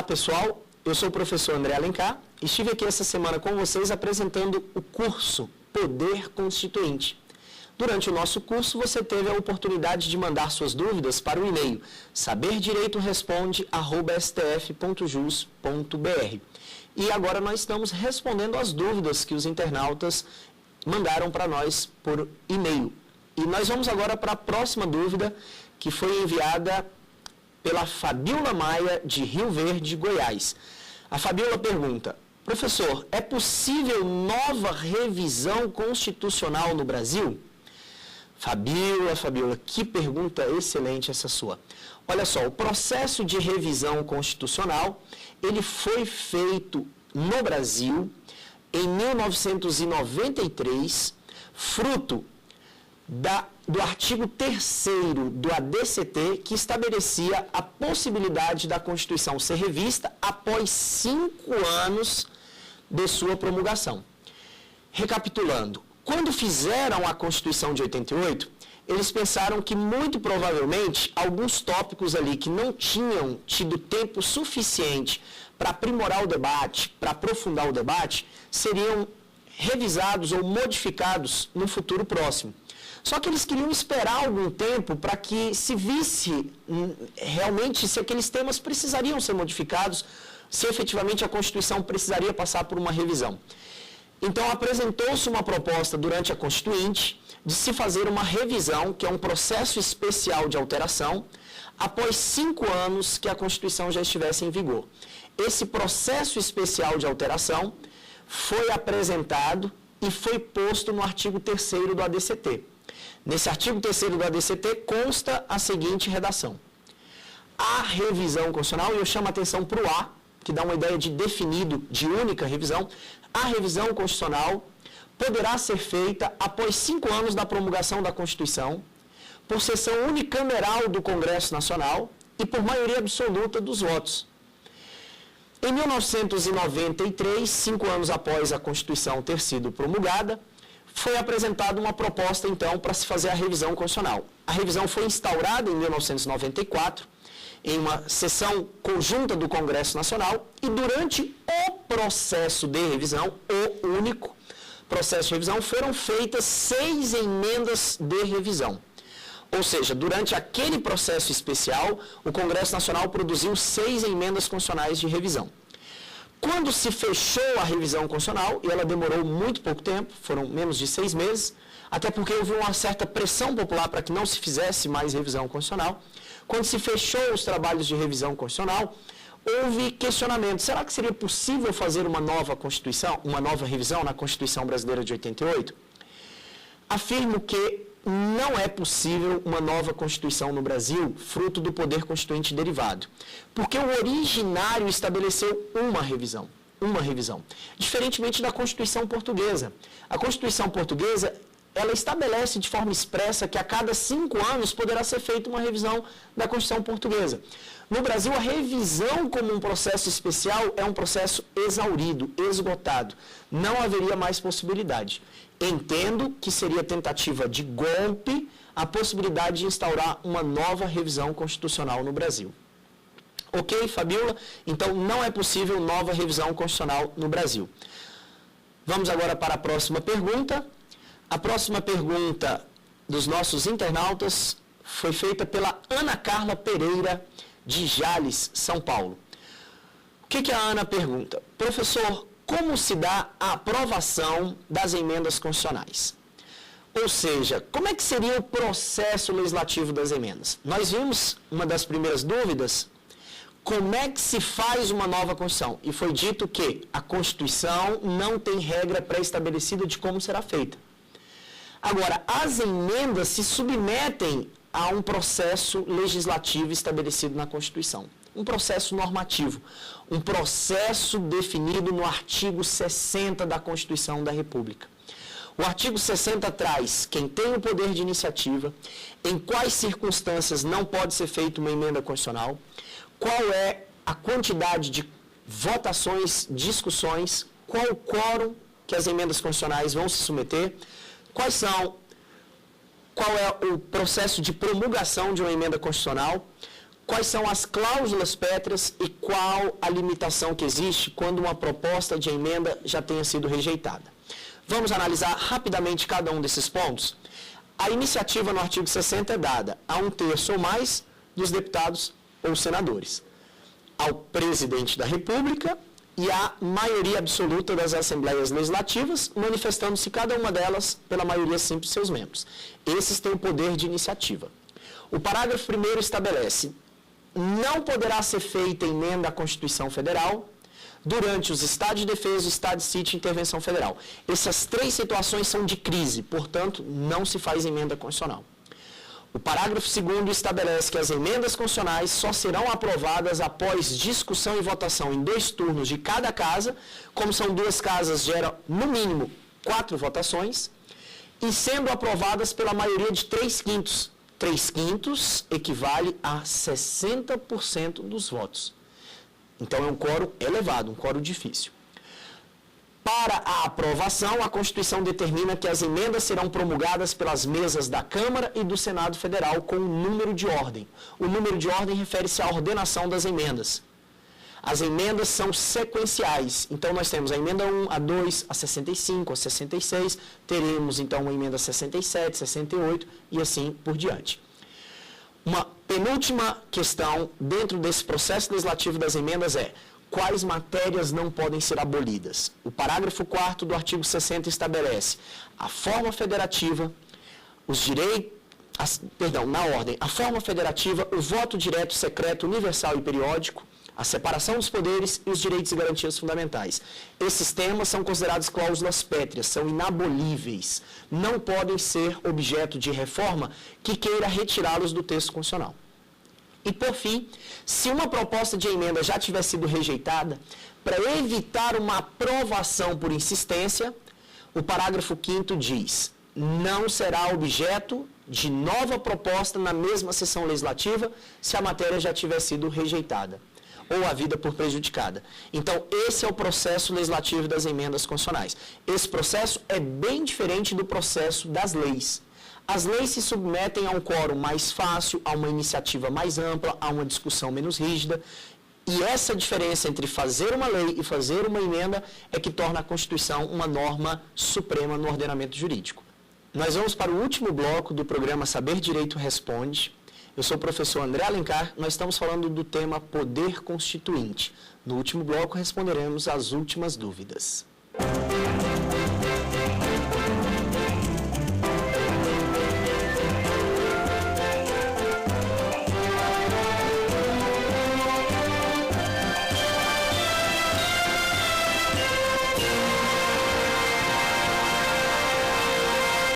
pessoal, eu sou o professor André Alencar e estive aqui essa semana com vocês apresentando o curso Poder Constituinte. Durante o nosso curso, você teve a oportunidade de mandar suas dúvidas para o e-mail saberdireitoresponde@stf.jus.br. E agora nós estamos respondendo as dúvidas que os internautas mandaram para nós por e-mail. E nós vamos agora para a próxima dúvida, que foi enviada pela Fabiola Maia, de Rio Verde, Goiás. A Fabiola pergunta: professor, é possível nova revisão constitucional no Brasil? Fabiola, que pergunta excelente essa sua. Olha só, o processo de revisão constitucional, ele foi feito no Brasil em 1993, fruto do artigo 3º do ADCT, que estabelecia a possibilidade da Constituição ser revista após 5 anos de sua promulgação. Recapitulando, quando fizeram a Constituição de 88, eles pensaram que muito provavelmente alguns tópicos ali que não tinham tido tempo suficiente para aprimorar o debate, para aprofundar o debate, seriam revisados ou modificados no futuro próximo. Só que eles queriam esperar algum tempo para que se visse realmente se aqueles temas precisariam ser modificados, se efetivamente a Constituição precisaria passar por uma revisão. Então, apresentou-se uma proposta durante a Constituinte de se fazer uma revisão, que é um processo especial de alteração, após 5 anos que a Constituição já estivesse em vigor. Esse processo especial de alteração foi apresentado e foi posto no artigo 3º do ADCT. Nesse artigo 3º do ADCT consta a seguinte redação: a revisão constitucional, e eu chamo a atenção para o A, que dá uma ideia de definido, de única revisão, a revisão constitucional poderá ser feita após 5 anos da promulgação da Constituição, por sessão unicameral do Congresso Nacional e por maioria absoluta dos votos. Em 1993, 5 anos após a Constituição ter sido promulgada, foi apresentada uma proposta, então, para se fazer a revisão constitucional. A revisão foi instaurada em 1994, em uma sessão conjunta do Congresso Nacional, e durante o processo de revisão, o único processo de revisão, foram feitas 6 emendas de revisão. Ou seja, durante aquele processo especial, o Congresso Nacional produziu 6 emendas constitucionais de revisão. Quando se fechou a revisão constitucional, e ela demorou muito pouco tempo, foram menos de 6 meses, até porque houve uma certa pressão popular para que não se fizesse mais revisão constitucional. Quando se fechou os trabalhos de revisão constitucional, houve questionamento: será que seria possível fazer uma nova Constituição, uma nova revisão na Constituição Brasileira de 88? Afirmo que não é possível uma nova Constituição no Brasil, fruto do poder constituinte derivado, porque o originário estabeleceu uma revisão, diferentemente da Constituição Portuguesa. A Constituição Portuguesa, ela estabelece de forma expressa que a cada 5 anos poderá ser feita uma revisão da Constituição Portuguesa. No Brasil, a revisão como um processo especial é um processo exaurido, esgotado. Não haveria mais possibilidade. Entendo que seria tentativa de golpe a possibilidade de instaurar uma nova revisão constitucional no Brasil. Ok, Fabiola? Então, não é possível nova revisão constitucional no Brasil. Vamos agora para a próxima pergunta. A próxima pergunta dos nossos internautas foi feita pela Ana Carla Pereira, de Jales, São Paulo. O que a Ana pergunta? Professor, como se dá a aprovação das emendas constitucionais? Ou seja, como é que seria o processo legislativo das emendas? Nós vimos, uma das primeiras dúvidas, como é que se faz uma nova Constituição? E foi dito que a Constituição não tem regra pré-estabelecida de como será feita. Agora, as emendas se submetem a um processo legislativo estabelecido na Constituição. Um processo normativo, um processo definido no artigo 60 da Constituição da República. O artigo 60 traz quem tem o poder de iniciativa, em quais circunstâncias não pode ser feita uma emenda constitucional, qual é a quantidade de votações, discussões, qual o quórum que as emendas constitucionais vão se submeter, qual é o processo de promulgação de uma emenda constitucional, quais são as cláusulas pétreas e qual a limitação que existe quando uma proposta de emenda já tenha sido rejeitada. Vamos analisar rapidamente cada um desses pontos. A iniciativa no artigo 60 é dada a 1/3 ou mais dos deputados ou senadores, ao presidente da República e à maioria absoluta das assembleias legislativas, manifestando-se cada uma delas pela maioria simples de seus membros. Esses têm o poder de iniciativa. O parágrafo 1º estabelece: não poderá ser feita emenda à Constituição Federal durante os estados de defesa, estado de sítio e intervenção federal. Essas 3 situações são de crise, portanto, não se faz emenda constitucional. O parágrafo 2º estabelece que as emendas constitucionais só serão aprovadas após discussão e votação em 2 turnos de cada casa, como são 2 casas, geram no mínimo 4 votações, e sendo aprovadas pela maioria de 3/5. 3/5 equivale a 60% dos votos. Então é um quórum elevado, um quórum difícil. Para a aprovação, a Constituição determina que as emendas serão promulgadas pelas mesas da Câmara e do Senado Federal com um número de ordem. O número de ordem refere-se à ordenação das emendas. As emendas são sequenciais. Então nós temos a emenda 1, a 2, a 65, a 66, teremos então uma emenda 67, 68 e assim por diante. Uma penúltima questão dentro desse processo legislativo das emendas é: quais matérias não podem ser abolidas? O parágrafo 4º do artigo 60 estabelece a forma federativa, os direitos, na ordem, a forma federativa, o voto direto, secreto, universal e periódico, a separação dos poderes e os direitos e garantias fundamentais. Esses temas são considerados cláusulas pétreas, são inabolíveis, não podem ser objeto de reforma que queira retirá-los do texto constitucional. E, por fim, se uma proposta de emenda já tiver sido rejeitada, para evitar uma aprovação por insistência, o parágrafo 5º diz: não será objeto de nova proposta na mesma sessão legislativa se a matéria já tiver sido rejeitada ou havida por prejudicada. Então, esse é o processo legislativo das emendas constitucionais. Esse processo é bem diferente do processo das leis. As leis se submetem a um quórum mais fácil, a uma iniciativa mais ampla, a uma discussão menos rígida. E essa diferença entre fazer uma lei e fazer uma emenda é que torna a Constituição uma norma suprema no ordenamento jurídico. Nós vamos para o último bloco do programa Saber Direito Responde. Eu sou o professor André Alencar, nós estamos falando do tema Poder Constituinte. No último bloco responderemos às últimas dúvidas.